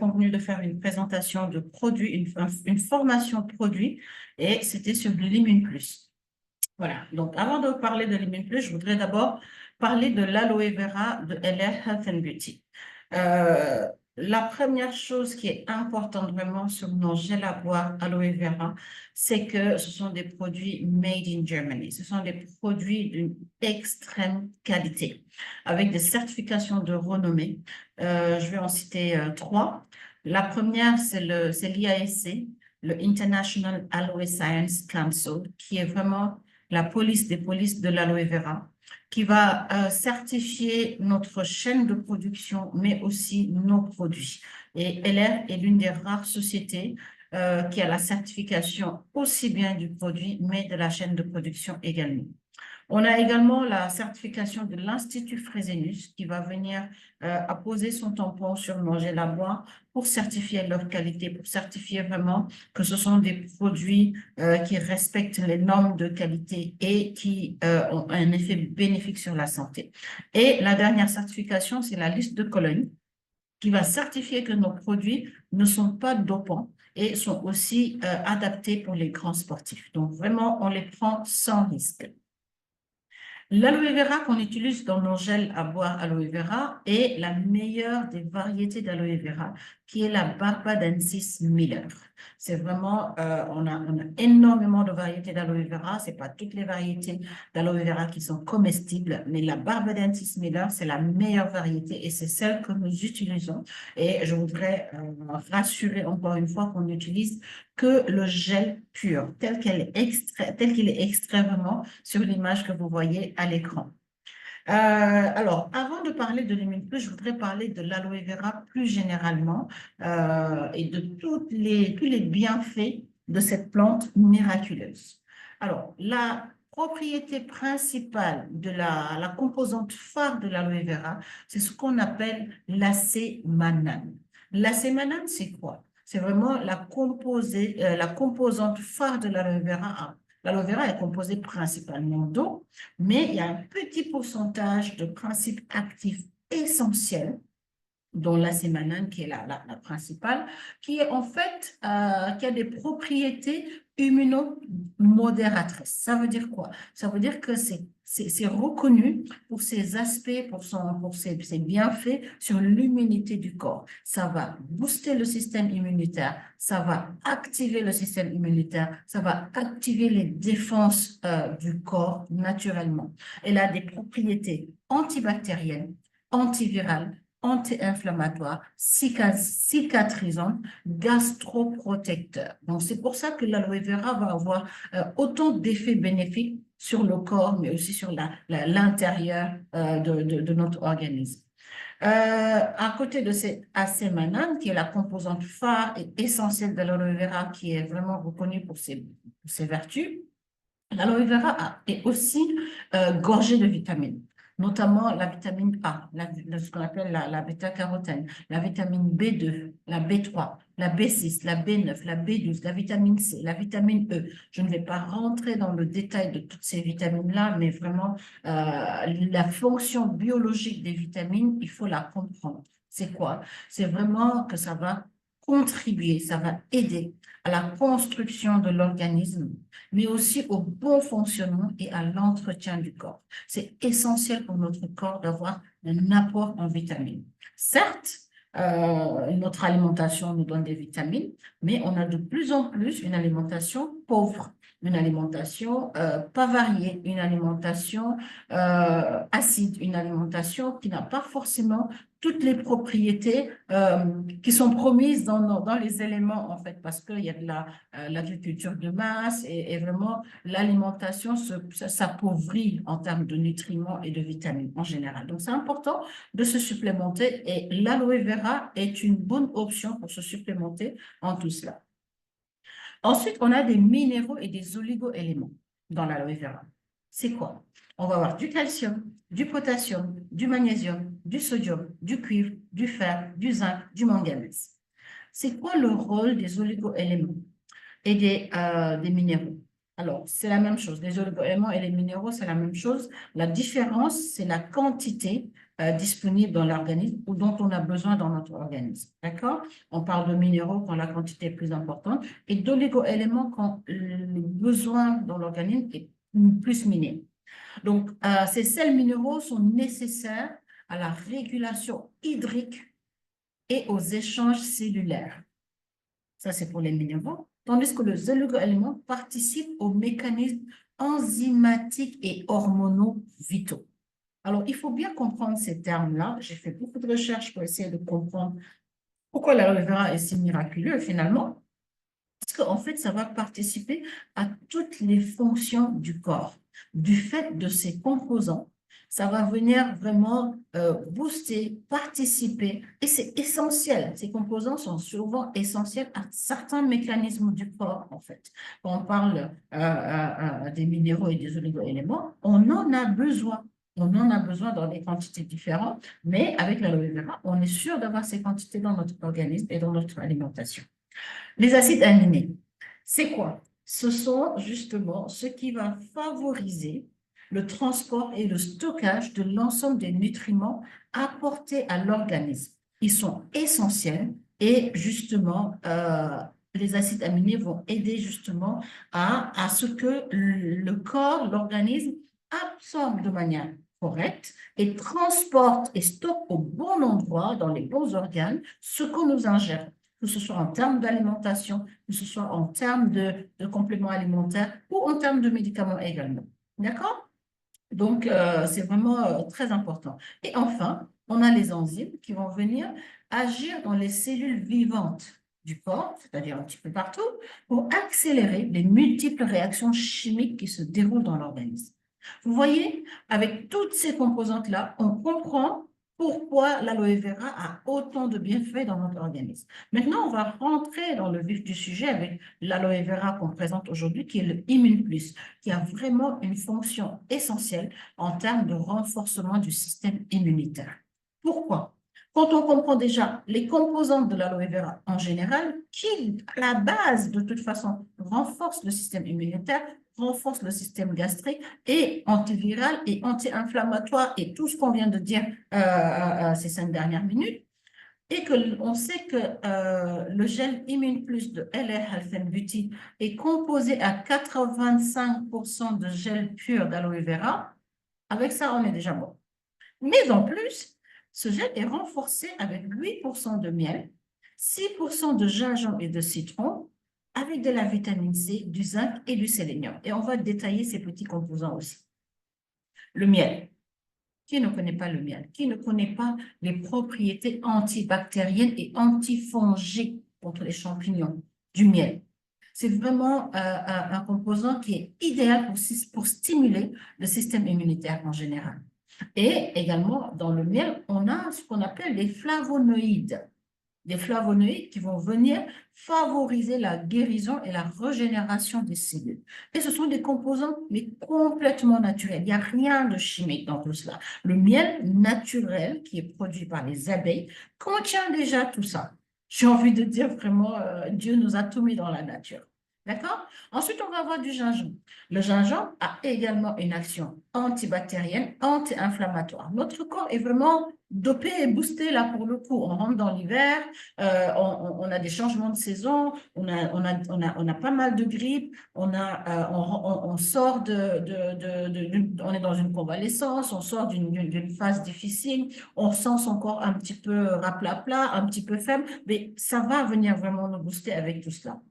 convenu de faire une présentation de produit, une formation produit, et c'était sur l'Immune Plus. Voilà, donc avant de parler de l'Immune Plus, je voudrais d'abord parler de l'aloe vera de LR Health and Beauty. Euh, la première chose qui est importante vraiment sur nos gels à boire aloe vera, c'est que ce sont des produits made in Germany. Ce sont des produits d'une extrême qualité, avec des certifications de renommée. Je vais en citer trois. La première, c'est l'IASC, le International Aloe Science Council, qui est vraiment la police des polices de l'aloe vera, qui va certifier notre chaîne de production, mais aussi nos produits. Et LR est l'une des rares sociétés qui a la certification aussi bien du produit, mais de la chaîne de production également. On a également la certification de l'Institut Fresenius qui va venir apposer son tampon sur nos gels à boire pour certifier leur qualité, pour certifier vraiment que ce sont des produits qui respectent les normes de qualité et qui ont un effet bénéfique sur la santé. Et la dernière certification, c'est la liste de Cologne qui va certifier que nos produits ne sont pas dopants et sont aussi adaptés pour les grands sportifs. Donc vraiment, on les prend sans risque. L'aloe vera qu'on utilise dans nos gels à boire aloe vera est la meilleure des variétés d'aloe vera, qui est la Barbadensis Miller. C'est vraiment, on a énormément de variétés d'aloe vera. Ce n'est pas toutes les variétés d'aloe vera qui sont comestibles, mais la Barbadensis Miller, c'est la meilleure variété et c'est celle que nous utilisons. Et je voudrais rassurer encore une fois qu'on utilise que le gel pur, tel qu'il est extrait vraiment sur l'image que vous voyez à l'écran. Alors, avant de parler de l'Immune Plus, je voudrais parler de l'aloe vera plus généralement et de tous les bienfaits de cette plante miraculeuse. Alors, la propriété principale de la composante phare de l'aloe vera, c'est ce qu'on appelle l'acémanane. L'acémanane, c'est quoi? C'est vraiment la composante phare de l'aloe vera. L'aloe vera est composée principalement d'eau, mais il y a un petit pourcentage de principes actifs essentiels, dont l'acémanane qui est la principale, qui est en fait, qui a des propriétés immunomodératrices. Ça veut dire quoi? Ça veut dire que c'est reconnu pour ses aspects, pour ses bienfaits sur l'immunité du corps. Ça va booster le système immunitaire, ça va activer le système immunitaire, ça va activer les défenses du corps naturellement. Elle a des propriétés antibactériennes, antivirales, anti-inflammatoire, cicatrisant, gastroprotecteur. Donc, c'est pour ça que l'aloe vera va avoir autant d'effets bénéfiques sur le corps, mais aussi sur l'intérieur de notre organisme. À côté de cette acémanane, qui est la composante phare et essentielle de l'aloe vera, qui est vraiment reconnue pour ses vertus, l'aloe vera est aussi gorgée de vitamines, notamment la vitamine A, ce qu'on appelle la bêta-carotène, la vitamine B2, la B3, la B6, la B9, la B12, la vitamine C, la vitamine E. Je ne vais pas rentrer dans le détail de toutes ces vitamines-là, mais vraiment, la fonction biologique des vitamines, il faut la comprendre. C'est quoi? C'est vraiment que ça va contribuer, ça va aider à la construction de l'organisme, mais aussi au bon fonctionnement et à l'entretien du corps. C'est essentiel pour notre corps d'avoir un apport en vitamines. Certes, notre alimentation nous donne des vitamines, mais on a de plus en plus une alimentation pauvre, une alimentation pas variée, une alimentation acide, une alimentation qui n'a pas forcément toutes les propriétés qui sont promises dans les éléments, en fait, parce qu'il y a de l'agriculture de masse et vraiment l'alimentation s'appauvrit en termes de nutriments et de vitamines en général. Donc, c'est important de se supplémenter et l'aloe vera est une bonne option pour se supplémenter en tout cela. Ensuite, on a des minéraux et des oligo-éléments dans l'aloe vera. C'est quoi? On va avoir du calcium, du potassium, du magnésium, du sodium, du cuivre, du fer, du zinc, du manganèse. C'est quoi le rôle des oligo-éléments et des minéraux? Alors, c'est la même chose. Les oligo-éléments et les minéraux, c'est la même chose. La différence, c'est la quantité disponibles dans l'organisme ou dont on a besoin dans notre organisme. D'accord? On parle de minéraux quand la quantité est plus importante et d'oligo-éléments quand le besoin dans l'organisme est plus minime. Donc, ces sels minéraux sont nécessaires à la régulation hydrique et aux échanges cellulaires. Ça, c'est pour les minéraux. Tandis que les oligo-éléments participent aux mécanismes enzymatiques et hormonaux vitaux. Alors, il faut bien comprendre ces termes-là. J'ai fait beaucoup de recherches pour essayer de comprendre pourquoi l'aloe vera est si miraculeux finalement. Parce qu'en fait, ça va participer à toutes les fonctions du corps. Du fait de ces composants, ça va venir vraiment booster, participer, et c'est essentiel. Ces composants sont souvent essentiels à certains mécanismes du corps, en fait. Quand on parle des minéraux et des oligo-éléments, on en a besoin. On en a besoin dans des quantités différentes, mais avec l'aloe vera, on est sûr d'avoir ces quantités dans notre organisme et dans notre alimentation. Les acides aminés, c'est quoi? Ce sont justement ce qui va favoriser le transport et le stockage de l'ensemble des nutriments apportés à l'organisme. Ils sont essentiels et justement, les acides aminés vont aider justement à ce que le corps, l'organisme, absorbe de manière correcte et transporte et stocke au bon endroit, dans les bons organes, ce que nous ingérons, que ce soit en termes d'alimentation, que ce soit en termes de compléments alimentaires ou en termes de médicaments également. D'accord? Donc, c'est vraiment très important. Et enfin, on a les enzymes qui vont venir agir dans les cellules vivantes du corps, c'est-à-dire un petit peu partout, pour accélérer les multiples réactions chimiques qui se déroulent dans l'organisme. Vous voyez, avec toutes ces composantes-là, on comprend pourquoi l'aloe vera a autant de bienfaits dans notre organisme. Maintenant, on va rentrer dans le vif du sujet avec l'aloe vera qu'on présente aujourd'hui, qui est le Immune Plus, qui a vraiment une fonction essentielle en termes de renforcement du système immunitaire. Pourquoi? Quand on comprend déjà les composantes de l'aloe vera en général, qui, à la base, de toute façon, renforcent le système immunitaire, renforce le système gastrique et antiviral et anti-inflammatoire et tout ce qu'on vient de dire ces 5 dernières minutes. Et qu'on sait que le gel Immune Plus de LR Health Beauty est composé à 85% de gel pur d'aloe vera. Avec ça, on est déjà bon. Mais en plus, ce gel est renforcé avec 8% de miel, 6% de gingembre et de citron, avec de la vitamine C, du zinc et du sélénium. Et on va détailler ces petits composants aussi. Le miel. Qui ne connaît pas le miel? Qui ne connaît pas les propriétés antibactériennes et antifongiques contre les champignons du miel? C'est vraiment un composant qui est idéal pour stimuler le système immunitaire en général. Et également, dans le miel, on a ce qu'on appelle les flavonoïdes. Des flavonoïdes qui vont venir favoriser la guérison et la régénération des cellules. Et ce sont des composants, mais complètement naturels. Il n'y a rien de chimique dans tout cela. Le miel naturel, qui est produit par les abeilles, contient déjà tout ça. J'ai envie de dire vraiment, Dieu nous a tout mis dans la nature. D'accord? Ensuite, on va avoir du gingembre. Le gingembre a également une action antibactérienne, anti-inflammatoire. Notre corps est vraiment dopé et boosté là pour le coup. On rentre dans l'hiver, on a des changements de saison, on a pas mal de grippe, on sort on est dans une convalescence, on sort d'une phase difficile, on sent son corps un petit peu raplapla, un petit peu faible, mais ça va venir vraiment nous booster avec tout cela.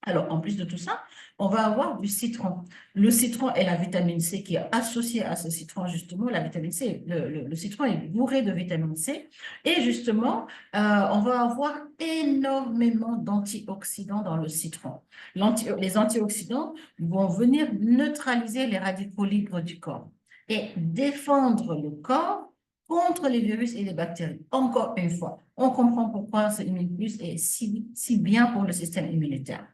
Alors, en plus de tout ça, on va avoir du citron. Le citron et la vitamine C qui est associée à ce citron, justement, la vitamine C, le citron est bourré de vitamine C. Et justement, on va avoir énormément d'antioxydants dans le citron. Les antioxydants vont venir neutraliser les radicaux libres du corps et défendre le corps contre les virus et les bactéries. Encore une fois, on comprend pourquoi ce Immunplus est si bien pour le système immunitaire.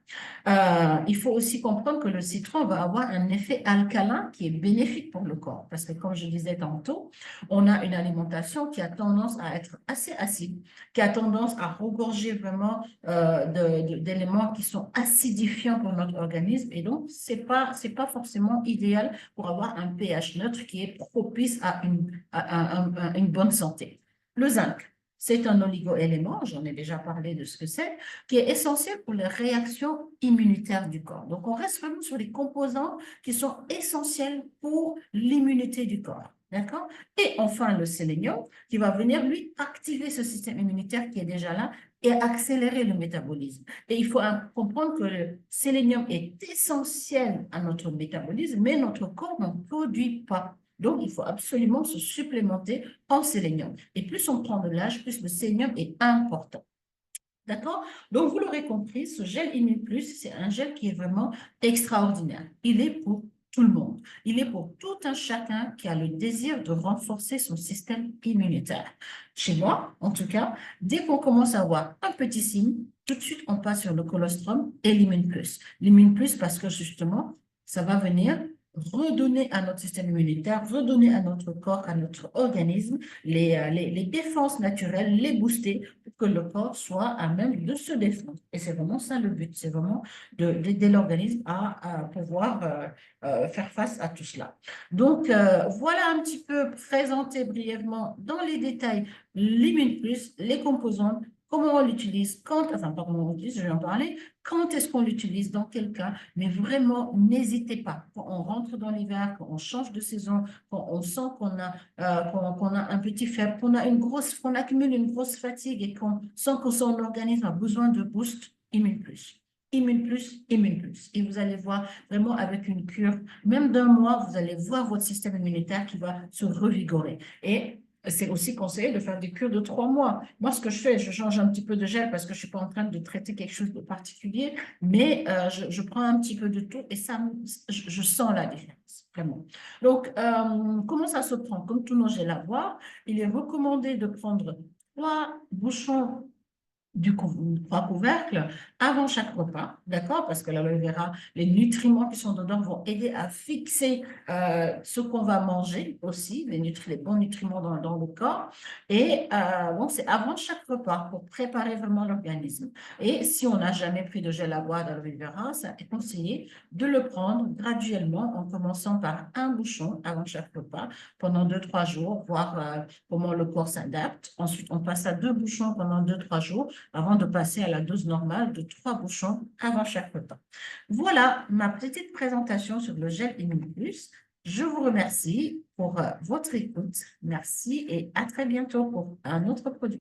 Il faut aussi comprendre que le citron va avoir un effet alcalin qui est bénéfique pour le corps, parce que comme je disais tantôt, on a une alimentation qui a tendance à être assez acide, qui a tendance à regorger vraiment d'éléments qui sont acidifiants pour notre organisme, et donc c'est pas forcément idéal pour avoir un pH neutre qui est propice à une bonne santé. Le zinc, c'est un oligoélément, j'en ai déjà parlé de ce que c'est, qui est essentiel pour les réactions immunitaires du corps. Donc, on reste vraiment sur les composants qui sont essentiels pour l'immunité du corps. D'accord? Et enfin, le sélénium, qui va venir, lui, activer ce système immunitaire qui est déjà là et accélérer le métabolisme. Et il faut comprendre que le sélénium est essentiel à notre métabolisme, mais notre corps n'en produit pas. Donc, il faut absolument se supplémenter en sélénium. Et plus on prend de l'âge, plus le sélénium est important. D'accord? Donc, vous l'aurez compris, ce gel Immunplus, c'est un gel qui est vraiment extraordinaire. Il est pour tout le monde. Il est pour tout un chacun qui a le désir de renforcer son système immunitaire. Chez moi, en tout cas, dès qu'on commence à avoir un petit signe, tout de suite, on passe sur le colostrum et l'Immunplus. L'Immunplus parce que justement, ça va venir redonner à notre système immunitaire, redonner à notre corps, à notre organisme, les défenses naturelles, les booster pour que le corps soit à même de se défendre. Et c'est vraiment ça le but, c'est vraiment d'aider l'organisme à pouvoir faire face à tout cela. Donc, voilà un petit peu présenté brièvement dans les détails l'Immunplus, les composantes, comment on l'utilise, enfin pas comment on l'utilise, je vais en parler, quand est-ce qu'on l'utilise, dans quel cas, mais vraiment, n'hésitez pas. Quand on rentre dans l'hiver, quand on change de saison, quand on sent qu'on a un petit faible, qu'on accumule une grosse fatigue et qu'on sent que son organisme a besoin de boost, Immunplus. Immunplus, Immunplus. Et vous allez voir vraiment avec une cure, même d'un mois, vous allez voir votre système immunitaire qui va se revigorer. Et c'est aussi conseillé de faire des cures de 3 mois. Moi, ce que je fais, je change un petit peu de gel parce que je ne suis pas en train de traiter quelque chose de particulier, mais je prends un petit peu de tout et ça, je sens la différence, vraiment. Donc, comment ça se prend? Comme tous nos gels à boire, il est recommandé de prendre 3 bouchons du trois couvercles avant chaque repas, d'accord? Parce que l'aloe vera, les nutriments qui sont dedans vont aider à fixer ce qu'on va manger aussi, les bons nutriments dans le corps. Et donc, c'est avant chaque repas pour préparer vraiment l'organisme. Et si on n'a jamais pris de gel à boire d'aloe vera, ça est conseillé de le prendre graduellement en commençant par un bouchon avant chaque repas pendant 2-3 jours, voir comment le corps s'adapte. Ensuite, on passe à 2 bouchons pendant 2-3 jours avant de passer à la dose normale de 3 bouchons avant chaque repas. Voilà ma petite présentation sur le gel Immunplus. Je vous remercie pour votre écoute. Merci et à très bientôt pour un autre produit.